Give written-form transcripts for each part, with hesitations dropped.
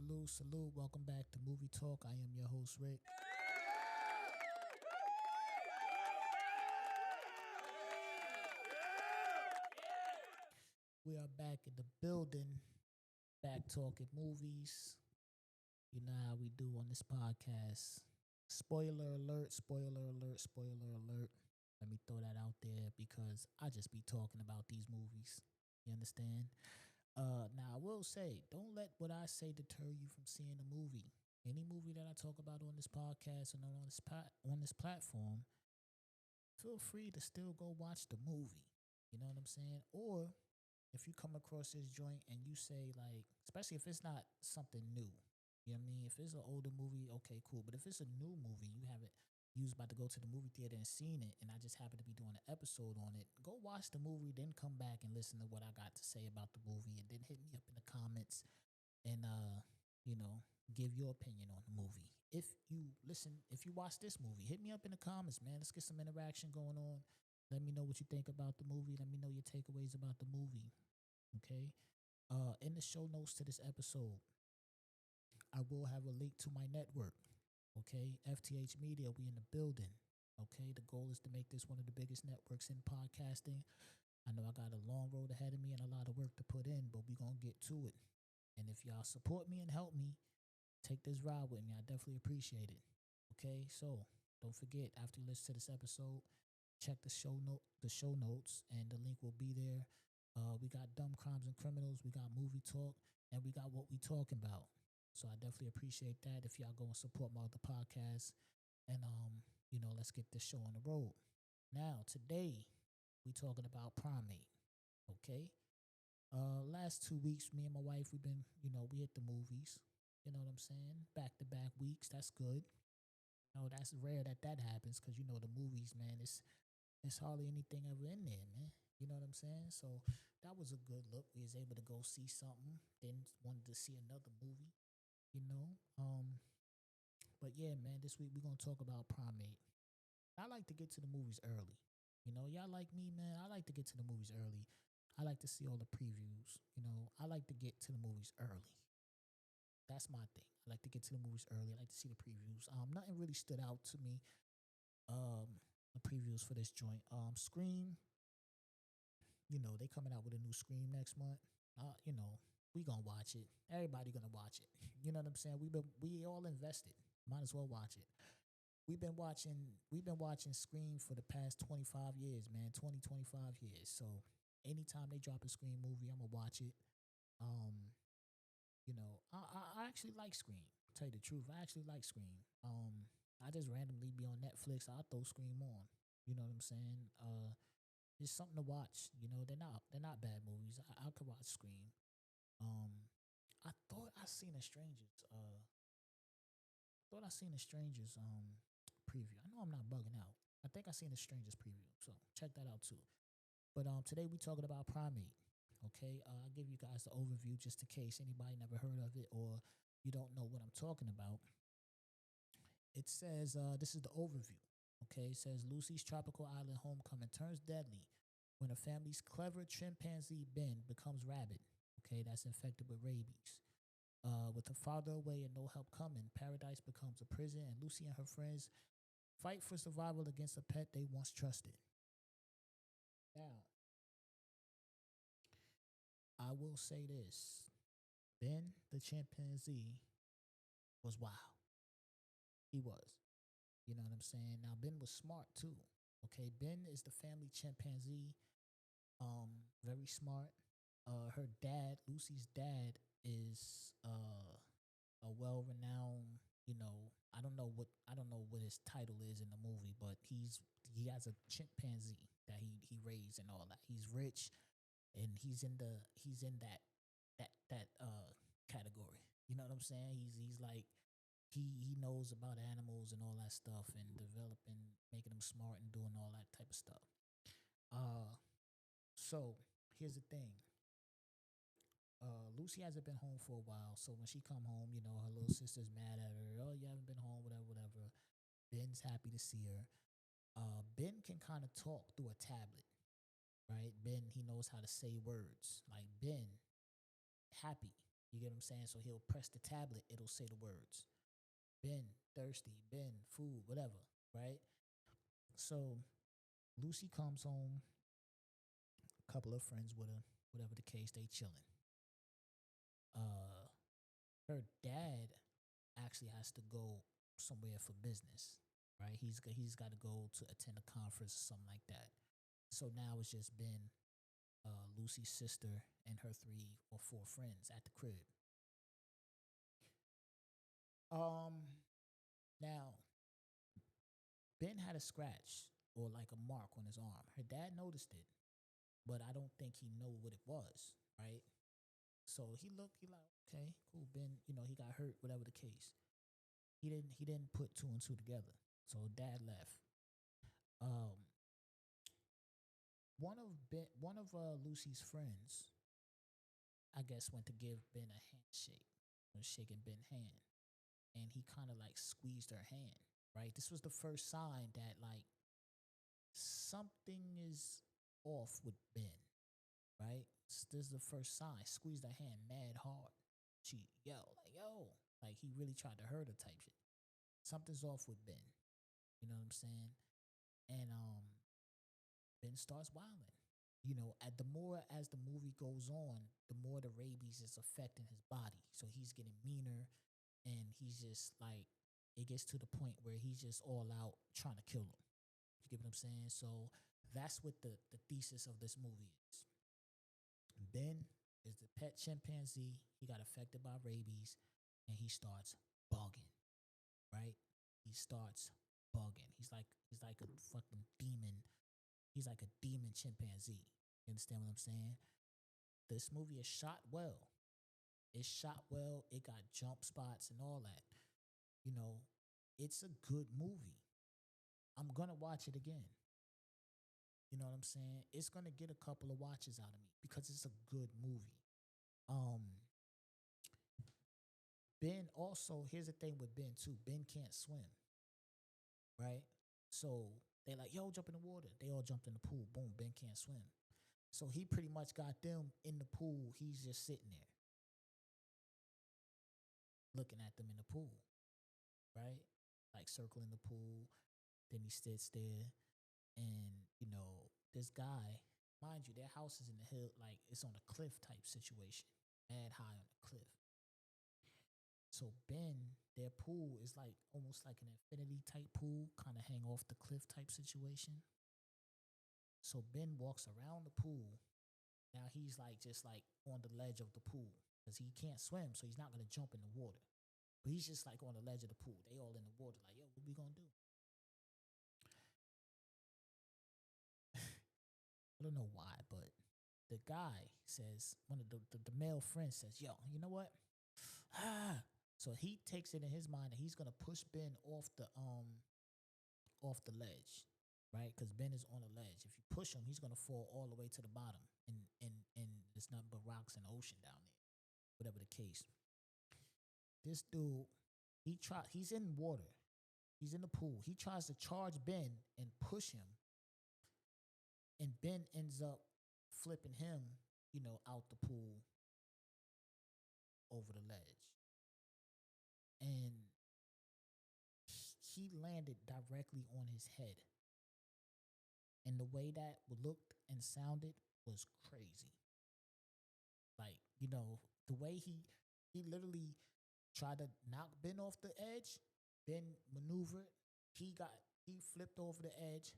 Salute. Welcome back to Movie Talk. I am your host, Rick. We are back in the building, back talking movies. You know how we do on this podcast. Spoiler alert, spoiler alert, spoiler alert. Let me throw that out there because I just be talking about these movies. You understand? Now I will say, don't let what I say deter you from seeing a movie. Any movie that I talk about on this podcast and on this platform, feel free to still go watch the movie. You know what I'm saying? Or if you come across this joint and you say like, especially if it's not something new, you know what I mean? If it's an older movie, okay, cool. But if it's a new movie, you was about to go to the movie theater and seen it, and I just happen to be doing an episode on it, go watch the movie, then come back and listen to what I got to say about the movie, and then hit me up in the comments and you know, give your opinion on the movie. If you watch this movie, hit me up in the comments, man. Let's get some interaction going on. Let me know what you think about the movie. Let me know your takeaways about the movie. Okay. In the show notes to this episode, I will have a link to my network. Okay. FTHMedia, we in the building. Okay. The goal is to make this one of the biggest networks in podcasting. I know I got a long road ahead of me and a lot of work to put in, but we're going to get to it. And if y'all support me and help me, take this ride with me. I definitely appreciate it. Okay. So don't forget, after you listen to this episode, check the show notes, and the link will be there. We got Dumb Crimes and Criminals, we got Movie Talk, and we got What We Talking About. So I definitely appreciate that if y'all go and support my other podcasts. And let's get this show on the road. Now, today, we talking about Primate. Okay. Last 2 weeks, me and my wife, we hit the movies. You know what I'm saying? Back to back weeks. That's good. That's rare that happens because the movies, man. It's hardly anything ever in there, man. You know what I'm saying? So that was a good look. We was able to go see something, then wanted to see another movie, you know. But yeah, man, this week we're gonna talk about Primate. I like to get to the movies early. Y'all like me, man. I like to get to the movies early. I like to see all the previews. I like to get to the movies early. That's my thing. I like to get to the movies early. I like to see the previews. Nothing really stood out to me. The previews for this joint. Scream. They coming out with a new Scream next month. We gonna watch it. Everybody gonna watch it. You know what I'm saying? We all invested. Might as well watch it. We've been watching Scream for the past 25 years, man. 25 years. So anytime they drop a Scream movie, I'm gonna watch it. Um, I actually like Scream. To tell you the truth, I actually like Scream. I just randomly be on Netflix. I throw Scream on. You know what I'm saying? It's something to watch. They're not bad movies. I could watch Scream. I thought I seen a Strangers. Thought I seen a Strangers preview. I know I'm not bugging out. I think I seen a Strangers preview. So check that out too. But today we talking about Primate. Okay, I'll give you guys the overview just in case anybody never heard of it or you don't know what I'm talking about. It says this is the overview. Okay, it says Lucy's tropical island homecoming turns deadly when a family's clever chimpanzee Ben becomes rabid. Okay, that's infected with rabies. With her father away and no help coming, paradise becomes a prison, and Lucy and her friends fight for survival against a pet they once trusted. Now, I will say this: Ben, the chimpanzee, was wild. He was. You know what I'm saying? Now, Ben was smart too. Okay, Ben is the family chimpanzee. Very smart. Her dad, Lucy's dad, is a well-renowned. I don't know what his title is in the movie, but he has a chimpanzee that he raised and all that. He's rich, and he's in that category. You know what I'm saying? He's like he knows about animals and all that stuff and developing, making them smart and doing all that type of stuff. Uh, so here's the thing. Lucy hasn't been home for a while, so when she come home, her little sister's mad at her. Oh, you haven't been home, whatever, whatever. Ben's happy to see her. Ben can kind of talk through a tablet, right? Ben, he knows how to say words. Like Ben, happy. You get what I'm saying? So he'll press the tablet, it'll say the words. Ben, thirsty, Ben, food, whatever, right? So Lucy comes home, a couple of friends with her, whatever the case, they chilling. Uh, her dad actually has to go somewhere for business, right? He's got to go to attend a conference or something like that. So now it's just been Lucy's sister and her 3 or 4 friends at the crib. Now Ben had a scratch or like a mark on his arm. Her dad noticed it, but I don't think he knew what it was, right? So he looked, he like, okay, cool. Ben, he got hurt, whatever the case. He didn't put 2 and 2 together. So dad left. Um, one of Lucy's friends, I guess, went to give Ben a handshake, was shaking Ben's hand, and he kind of like squeezed her hand. Right, this was the first sign that like something is off with Ben. Right, this is the first sign. Squeezed her hand mad hard. She yelled like yo, like he really tried to hurt her type shit. Something's off with Ben. You know what I'm saying? And Ben starts wilding. At the more as the movie goes on, the more the rabies is affecting his body. So he's getting meaner, and he's just like, it gets to the point where he's just all out trying to kill him. You get what I'm saying? So that's what the thesis of this movie is. Ben is the pet chimpanzee. He got affected by rabies, and he starts bugging. Right? He starts bugging. He's like a fucking demon. He's like a demon chimpanzee. You understand what I'm saying? This movie is shot well. It's shot well. It got jump spots and all that. You know, it's a good movie. I'm gonna watch it again. You know what I'm saying? It's gonna get a couple of watches out of me because it's a good movie. Um, Ben also, here's the thing with Ben too. Ben can't swim, right? So they like, yo, jump in the water. They all jumped in the pool. Boom, Ben can't swim. So he pretty much got them in the pool. He's just sitting there looking at them in the pool, right? Like circling the pool. Then he sits there, and this guy, mind you, their house is in the hill, like it's on a cliff type situation, mad high on the cliff. So Ben, their pool is like almost like an infinity type pool, kind of hang off the cliff type situation. So Ben walks around the pool. Now he's like just like on the ledge of the pool because he can't swim, so he's not gonna jump in the water. But he's just like on the ledge of the pool. They all in the water, like, yo, what we gonna do? I don't know why, but the guy says, one of the male friend says, yo, you know what? So he takes it in his mind that he's gonna push Ben off the ledge, right? Because Ben is on the ledge. If you push him, he's gonna fall all the way to the bottom, and there's nothing but rocks and ocean down there. Whatever the case. This dude, he's in water. He's in the pool. He tries to charge Ben and push him, and Ben ends up flipping him, out the pool over the ledge. And he landed directly on his head. And the way that looked and sounded was crazy. Like, the way he literally tried to knock Ben off the edge, Ben maneuvered. He flipped over the edge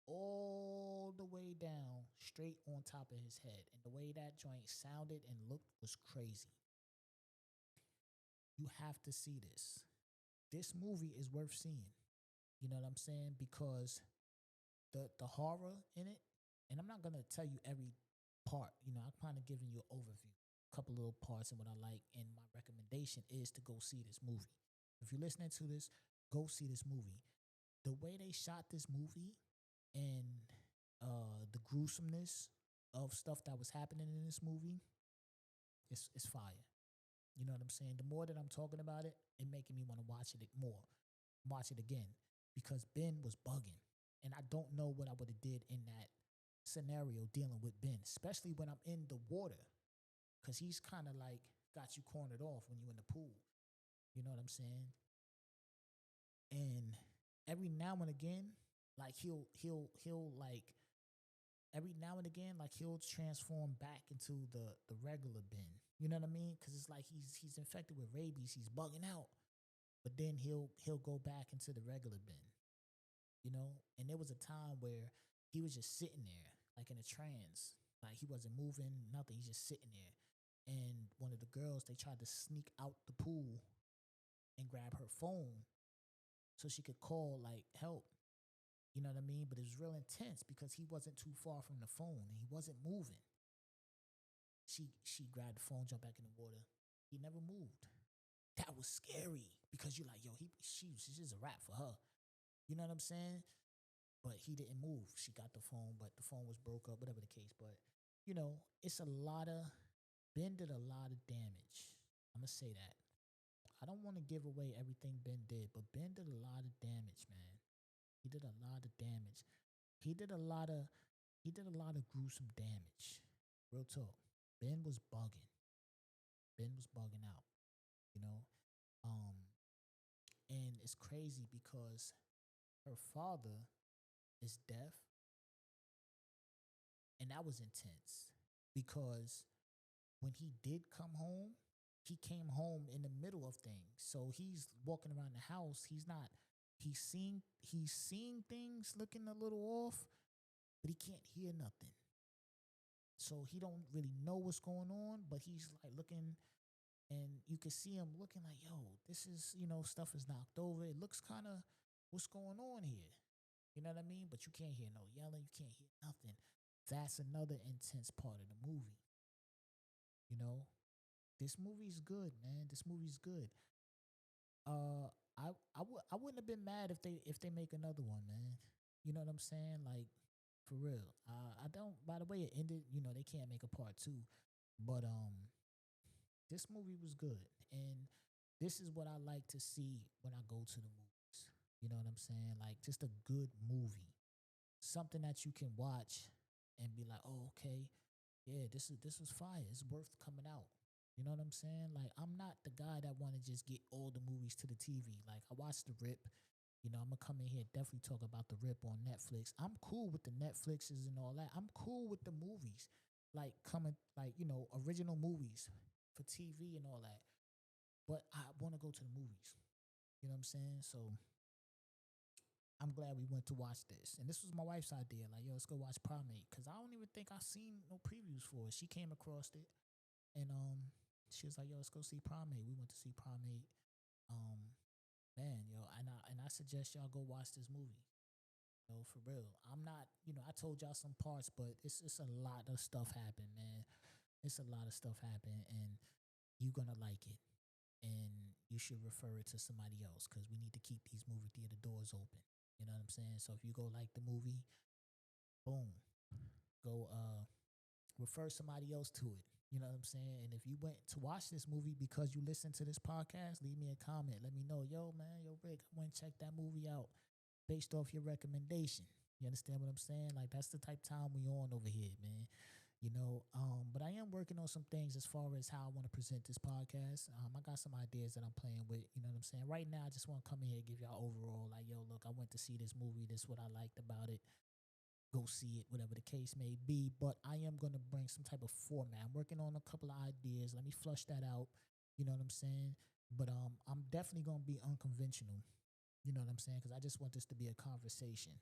all the way down, straight on top of his head. And the way that joint sounded and looked was crazy. You have to see this. This movie is worth seeing. You know what I'm saying? Because the horror in it, and I'm not gonna tell you every part. I'm kind of giving you an overview, a couple little parts and what I like. And my recommendation is to go see this movie. If you're listening to this, go see this movie. The way they shot this movie and the gruesomeness of stuff that was happening in this movie, it's fire. You know what I'm saying? The more that I'm talking about it, it making me want to watch it more, watch it again, because Ben was bugging, and I don't know what I would have did in that scenario dealing with Ben, especially when I'm in the water, because he's kind of like got you cornered off when you in the pool. You know what I'm saying? And every now and again, like he'll like every now and again, like he'll transform back into the regular Ben. You know what I mean? Because it's like he's infected with rabies. He's bugging out, but then he'll go back into the regular Ben. You know, and there was a time where he was just sitting there, like in a trance, like he wasn't moving, nothing. He's just sitting there. And one of the girls, they tried to sneak out the pool and grab her phone so she could call like help. You know what I mean? But it was real intense because he wasn't too far from the phone and he wasn't moving. She grabbed the phone, jumped back in the water. He never moved. That was scary because you're like, yo, she's just a wrap for her. You know what I'm saying? But he didn't move. She got the phone, but the phone was broke up, whatever the case. But, you know, it's a lot of, Ben did a lot of damage. I'm going to say that. I don't want to give away everything Ben did, but Ben did a lot of damage, man. He did a lot of damage. He did a lot of gruesome damage. Real talk. Ben was bugging. Ben was bugging out, you know? And it's crazy because her father is deaf. And that was intense because when he did come home, he came home in the middle of things. So he's walking around the house. He's seeing things looking a little off, but he can't hear nothing. So he don't really know what's going on, but he's like looking, and you can see him looking like, yo, this is, stuff is knocked over. It looks kind of, what's going on here? You know what I mean? But you can't hear no yelling. You can't hear nothing. That's another intense part of the movie. You know, this movie's good, man. This movie's good. I wouldn't have been mad if they make another one, man. You know what I'm saying? Like, for real. I don't. By the way, it ended. They can't make a part 2, but this movie was good, and this is what I like to see when I go to the movies. You know what I'm saying? Like, just a good movie, something that you can watch and be like, oh, okay, yeah, this was fire. It's worth coming out. You know what I'm saying? Like, I'm not the guy that want to just get all the movies to the TV. Like, I watched The Rip. I'm going to come in here and definitely talk about The Rip on Netflix. I'm cool with the Netflixes and all that. I'm cool with the movies, like, coming, like, original movies for TV and all that. But I want to go to the movies. You know what I'm saying? So I'm glad we went to watch this. And this was my wife's idea. Like, yo, let's go watch Primate. Because I don't even think I've seen no previews for it. She came across it. And she was like, yo, let's go see Primate. We went to see Primate. Man, yo, and I suggest y'all go watch this movie. For real. I'm not, I told y'all some parts, but it's a lot of stuff happened, man. It's a lot of stuff happened, and you're going to like it. And you should refer it to somebody else because we need to keep these movie theater doors open. You know what I'm saying? So if you go like the movie, boom, go refer somebody else to it. You know what I'm saying? And if you went to watch this movie because you listened to this podcast, leave me a comment. Let me know, yo, man, yo, Rick, I went and check that movie out based off your recommendation. You understand what I'm saying? Like, that's the type of time we on over here, man. But I am working on some things as far as how I want to present this podcast. I got some ideas that I'm playing with. You know what I'm saying? Right now, I just want to come in here and give y'all overall, like, yo, look, I went to see this movie. This is what I liked about it. Go see it, whatever the case may be. But I am going to bring some type of format. I'm working on a couple of ideas. Let me flush that out. You know what I'm saying? But I'm definitely going to be unconventional. You know what I'm saying? Because I just want this to be a conversation.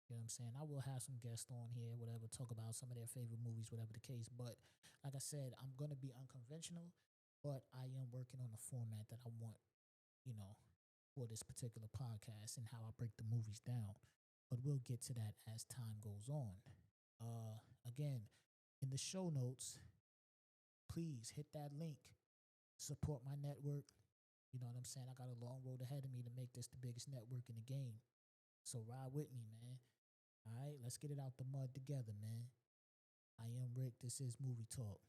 You know what I'm saying? I will have some guests on here, whatever, talk about some of their favorite movies, whatever the case. But like I said, I'm going to be unconventional, but I am working on a format that I want, for this particular podcast and how I break the movies down. But we'll get to that as time goes on. Again, in the show notes, please hit that link. Support my network. You know what I'm saying? I got a long road ahead of me to make this the biggest network in the game. So ride with me, man. All right, let's get it out the mud together, man. I am Rick. This is Movie Talk.